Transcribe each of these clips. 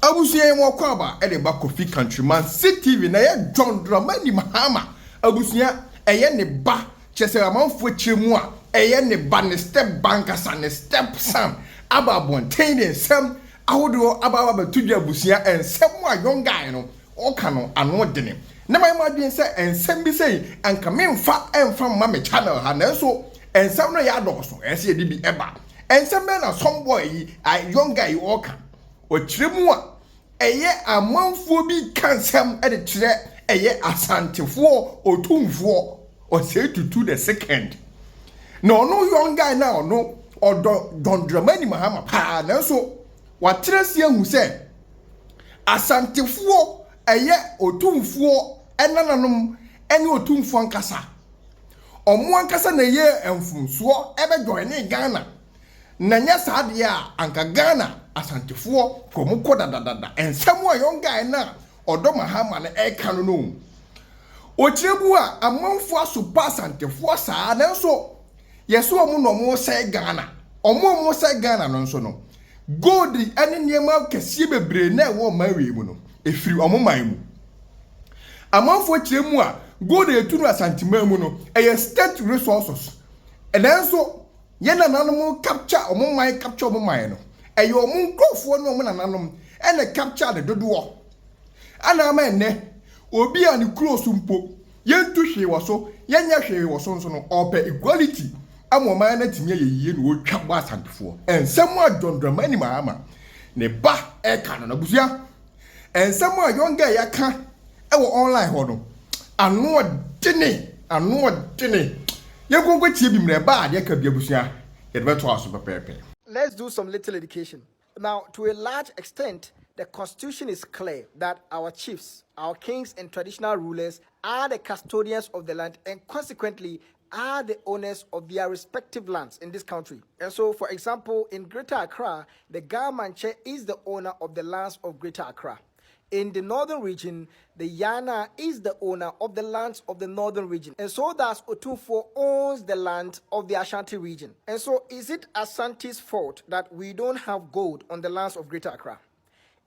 abusuan mo kwaba e de ba Kofi Countryman CTV na ye John Dramani Mahama abusuan eye ne ba chese amanfo chemu a eye ne ba ne step bankasa ne step son ababonten de nsem ahodo abawa batudwa abusuan ensem a young guy no o ka no ano dene na mai madwen se ensem bi sei anka memfa emfa ma me channel ha na so ensem no ya doso ense de bi eba ensem na some boy a young guy o ka o chiremu a eye amanfo bi kansem e de kire eye asantefo otumfo o say to the second no young guy now no odo Don Dramani Mahama pa na so watresi ahu se asantefo eye otumfo enananom ene otumfo ankasa omo ankasa na ye emfunso ebe join Ghana na nya saade a anka Ghana asantefo komuko dadadada ensemo young guy na odo Mahama na e kanu no ochirebu a amanfo asopa asantefo saa na so yeso omo no mo se Ghana omo se Ghana no so no gold ene niema kese bebre na wo mawe mu no efiri omo man mu amanfo chiremu a gold etunu asantima mu no eye state resources ene so ye nananom capture omo man capture omo man no eye omo nkofo no omo nananom ene capture the dodo ana ma ene obi a ni close mpo yentu hwe woso yenya hwe woso nso no ope equality amoma na timye yeye no otwa bo asantefo ensem a John Dramani Mahama ne ba e ka no busua ensem a young guy yaka e wo online ho no ano dene ye gongo tie bi mre ba ade ka bia busua ye de beto aso pepepe. Let's do some little education. Now, to a large extent, the constitution is clear that our chiefs, our kings and traditional rulers are the custodians of the land and consequently are the owners of their respective lands in this country. And so, for example, in Greater Accra, the Gamanche is the owner of the lands of Greater Accra. In the northern region, the Yana is the owner of the lands of the northern region. And so thus Otumfo owns the land of the Ashanti region. And so is it Ashanti's fault that we don't have gold on the lands of Greater Accra?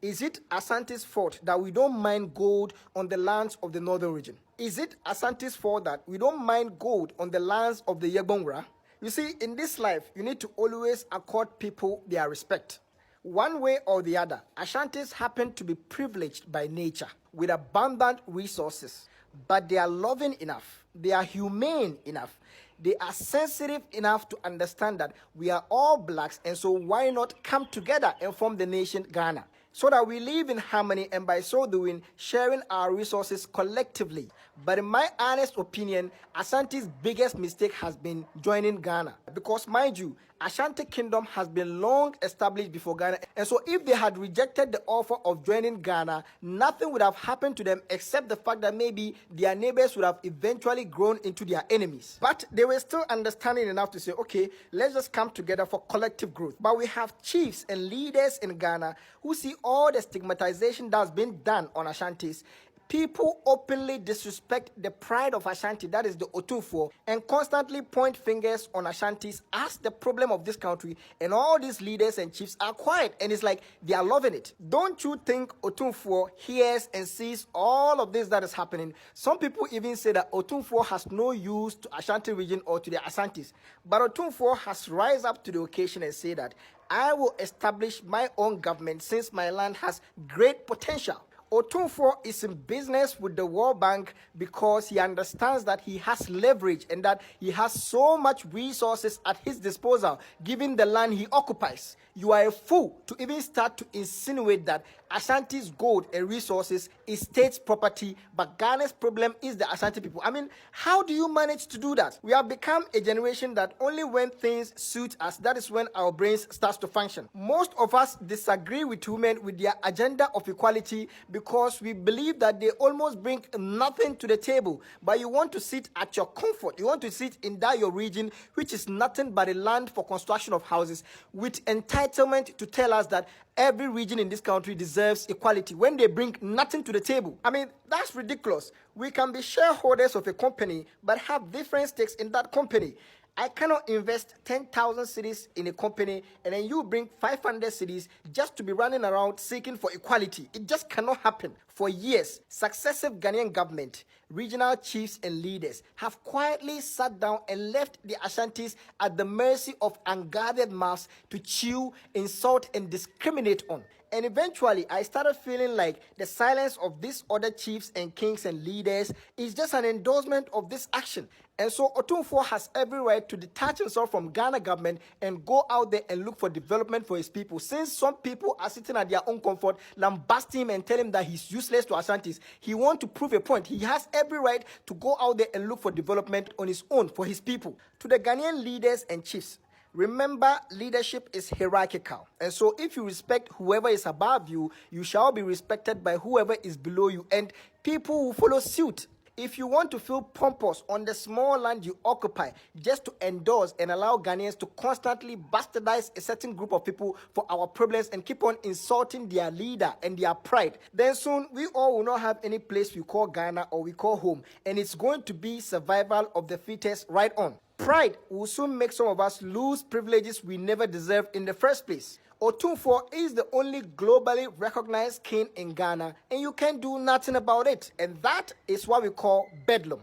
Is it Ashanti's fault that we don't mine gold on the lands of the northern region? Is it Ashanti's fault that we don't mine gold on the lands of the Yegbongra? You see, in this life, you need to always accord people their respect. One way or the other, Ashantis happen to be privileged by nature with abundant resources, but they are loving enough, they are humane enough, they are sensitive enough to understand that we are all blacks, and so why not come together and form the nation Ghana, so that we live in harmony and by so doing, sharing our resources collectively. But in my honest opinion, Ashanti's biggest mistake has been joining Ghana. Because mind you, Ashanti Kingdom has been long established before Ghana. And so if they had rejected the offer of joining Ghana, nothing would have happened to them except the fact that maybe their neighbors would have eventually grown into their enemies. But they were still understanding enough to say, okay, let's just come together for collective growth. But we have chiefs and leaders in Ghana who see all the stigmatization that's been done on Ashantis. People openly disrespect the pride of Ashanti, that is the Otumfo, and constantly point fingers on Ashantis as the problem of this country, and all these leaders and chiefs are quiet, and it's like they are loving it. Don't you think Otumfo hears and sees all of this that is happening? Some people even say that Otumfo has no use to Ashanti region or to the Ashantis, but Otumfo has rise up to the occasion and say that I will establish my own government since my land has great potential. Otumfo is in business with the World Bank because he understands that he has leverage and that he has so much resources at his disposal, given the land he occupies. You are a fool to even start to insinuate that Ashanti's gold and resources is state's property, but Ghana's problem is the Ashanti people. I mean, how do you manage to do that? We have become a generation that only when things suit us, that is when our brains starts to function. Most of us disagree with women with their agenda of equality because we believe that they almost bring nothing to the table, but you want to sit at your comfort. You want to sit in that your region, which is nothing but a land for construction of houses, with entitlement to tell us that every region in this country deserves equality when they bring nothing to the table. I mean, that's ridiculous. We can be shareholders of a company but have different stakes in that company. I cannot invest 10,000 cedis in a company and then you bring 500 cedis just to be running around seeking for equality. It just cannot happen. For years, successive Ghanaian government, regional chiefs and leaders have quietly sat down and left the Ashantis at the mercy of unguarded mouths to chew, insult, and discriminate on. And eventually, I started feeling like the silence of these other chiefs and kings and leaders is just an endorsement of this action. And so Otumfuo has every right to detach himself from Ghana government and go out there and look for development for his people. Since some people are sitting at their own comfort, lambast him and tell him that he's useless to Ashantis, he wants to prove a point. He has every right to go out there and look for development on his own for his people. To the Ghanaian leaders and chiefs, remember, leadership is hierarchical. And so if you respect whoever is above you, you shall be respected by whoever is below you. And people will follow suit. If you want to feel pompous on the small land you occupy just to endorse and allow Ghanaians to constantly bastardize a certain group of people for our problems and keep on insulting their leader and their pride, then soon we all will not have any place we call Ghana or we call home. And it's going to be survival of the fittest right on. Pride will soon make some of us lose privileges we never deserved in the first place. Otumfuo is the only globally recognized king in Ghana, and you can do nothing about it. And that is what we call bedlam.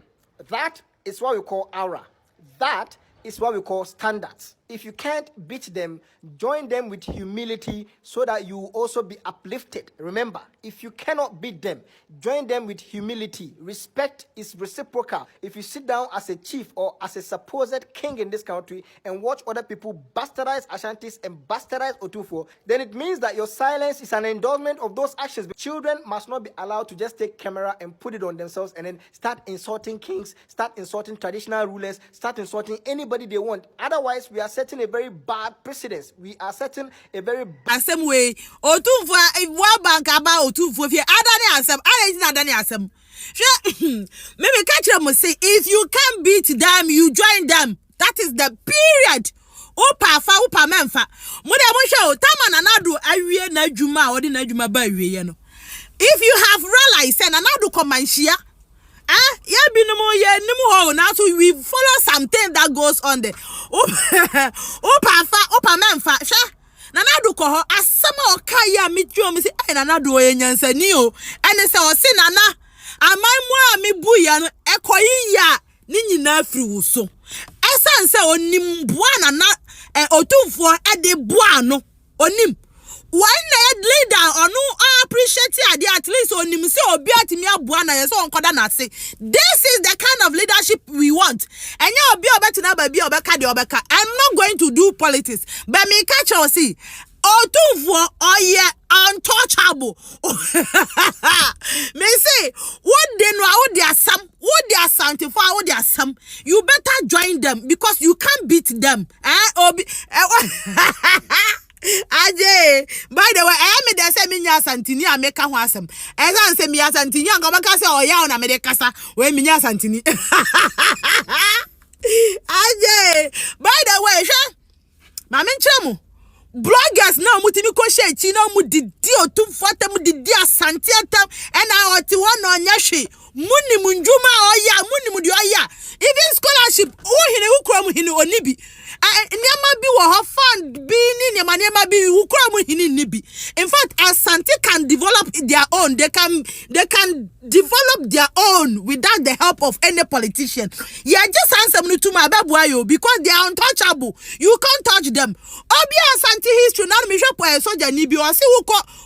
That is what we call aura. That is what we call standards. If you can't beat them, join them with humility so that you will also be uplifted. Remember, if you cannot beat them, join them with humility. Respect is reciprocal. If you sit down as a chief or as a supposed king in this country and watch other people bastardize Ashantis and bastardize Otumfuo, then it means that your silence is an endorsement of those actions. Children must not be allowed to just take camera and put it on themselves and then start insulting kings, start insulting traditional rulers, start insulting anybody they want. Otherwise, we are setting a very bad precedence. We are setting a very bad same way. Otumfuo, what bank about Otumfuo? If you adani asem, adani asem. Maybe catch them say, if you can't beat them, you join them. That is the period. Opa fa, opa menfa. Muda monsho, tama nanadu awie na juma, odi na juma ba awie ye no. If you have realized, and nanadu komanshia. So we follow something that goes on there. Opa menfa. Nanadu ko ho asema okaya mitwo mi say nanadu enyansa ni o ene se o se nana amanmu a mi buya no ekoyi ya ni nyina afiri wo so esan se onim bua nana Otumfuo e de bua no onim one leader or no appreciate at least on him say obi atimi aboa na yeso onkoda na say this is the kind of leadership we want. And you obi obetina ba bi obeka de obeka. I'm not going to do politics, but me catch or see Otumfuo untouchable. Me say what they know what they are Ashanti for what they are you better join them because you can't beat them. Aje, by the way, I am the same in Ashanti, I make a wasm. As I say, me Ashanti, young Gomacasa or Yawn Americasa, when me Ashanti. Aje, by the way, Mamma Chamu, bloggers now, Mutimiko Chino, Mudidio, 2 Mudidia Santiatam, and I want to one on Yashi, Muni Munjuma or Ya, Muni Mudia. Even scholarship, who cram him or Nibi. Nyama bi wo ho fan bi ni nyama bi ukura mu hini nibi. In fact, Ashanti can develop their own. They can develop their own without the help of any politician. Yeah, just answer me to my babuayo because they are untouchable. You can't touch them. Obi Ashanti history now me shop soldier nibi o se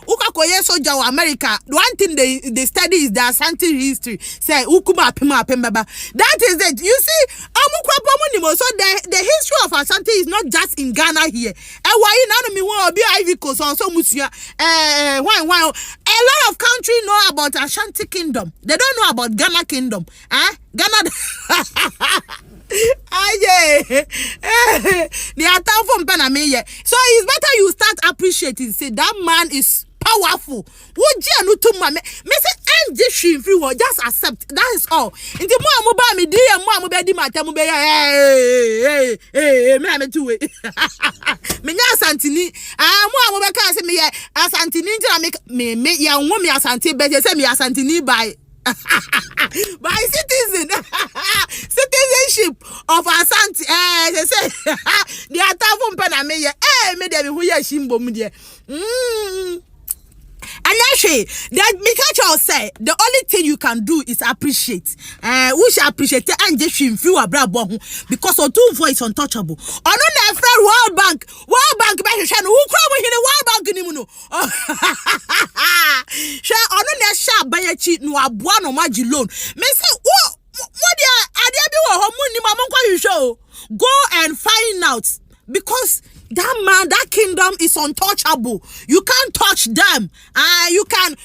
uka koye soldier of America. One thing they study is the Ashanti history. Say ukuma apema. That is it. You see, so the history of Ashanti is not just in Ghana here. Why none me want be Ivy Coast so musia. Why? A lot of countries know about Ashanti Kingdom. They don't know about Ghana Kingdom. Ghana. They are tough from Panama. So it's better you start appreciating. Say that man is powerful. Would you to my me say I'm just free will just accept. That is all. In the more mobile me dear mom be my tamu be me to it. Me nya Asantini. Mo be say me Asantini make me ya wo me Asanti be say me Asantini by citizen. Citizen kingship of Ashanti. They say they are tough on me. Me dey who ya shimbo me there. And actually, that Mikael say the only thing you can do is appreciate. We should appreciate and just feel a brabo because our two voice untouchable. On the friend World Bank back who come in the World Bank anymore. Share on the sharp by a cheat no abuano maji loan. Me say what you show? Go and find out because that man, that kingdom is untouchable. You can't touch them. You can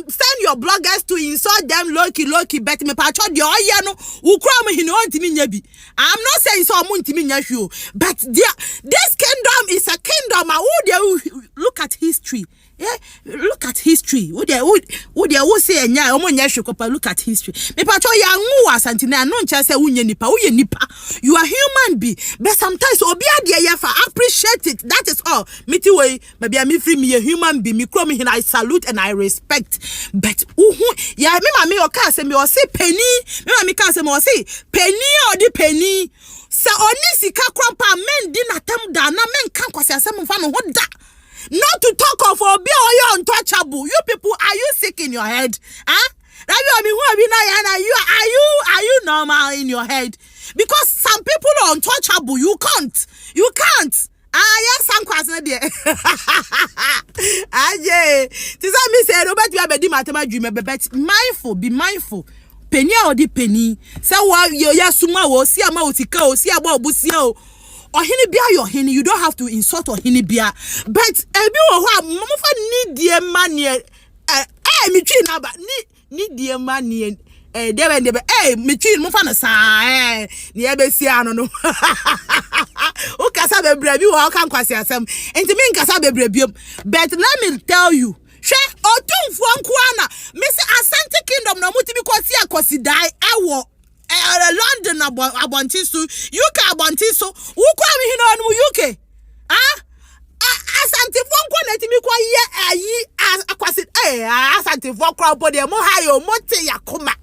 send your bloggers to insult them, loki, but me pacho the oyano ukra me hino ntimi nyabi. I'm not saying so ntimi nyahwo, but this kingdom is a kingdom. Look at history. Yeah, look at history. Who say nya omo nyahwo kopa. Look at history. Me pacho ya nwu Ashanti na no ncha say unye nipa. You are human being, but sometimes obi ade yefa appreciate it. That is all. Miti way maybe I free me a human being. Me kro me I salute and I respect. But yeah, me mama o ka say me o say penny. Me mama ka say me o say penny or the penny. Sa oni sika krompa men di na tem da na men kan kwase asem mfa no ho da. Not to talk of obi or untouchable. You people, are you sick in your head? Huh? Are you normal in your head? Because some people are untouchable. You can't. Yes, some question there. Aye. Tisa me say Robert we abedi matema dream but be mindful. Penny or the penny. Say wa ya suma wo si ama otika o si aba obusia o. Or hini you don't have to insult or hini bia. But ebi wo ho mofa need the money me twi na ba need the money me twi mofa na sa ne e be si ano no. O kasa bebre bi wo kan kwase asem. Enti me nkasa bebre bi. But let me tell you, she otumfo nkoana me say Ashanti kingdom na mutimi kwasi akosi dai ewo London abontiso UK abontiso wo kwa me hino no UK Ashanti fo nkwa na timi kwa ye ayi akwasi Ashanti fo kwa body mo hayo mo te yakoma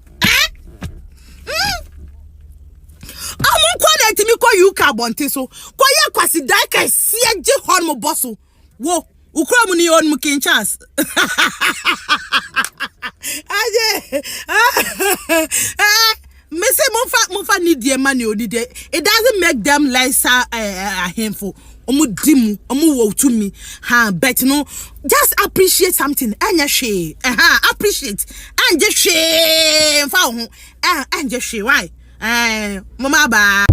kwa na timi kwa UK abontiso kwa ye akwasi dai ka sie je hon mo boso wo ukra mu ni on mu kin chance aje me say monfa need the money o did it doesn't make them lesser handful omu wo to me but no just appreciate something anya she appreciate and just she fa ho and just she why mama ba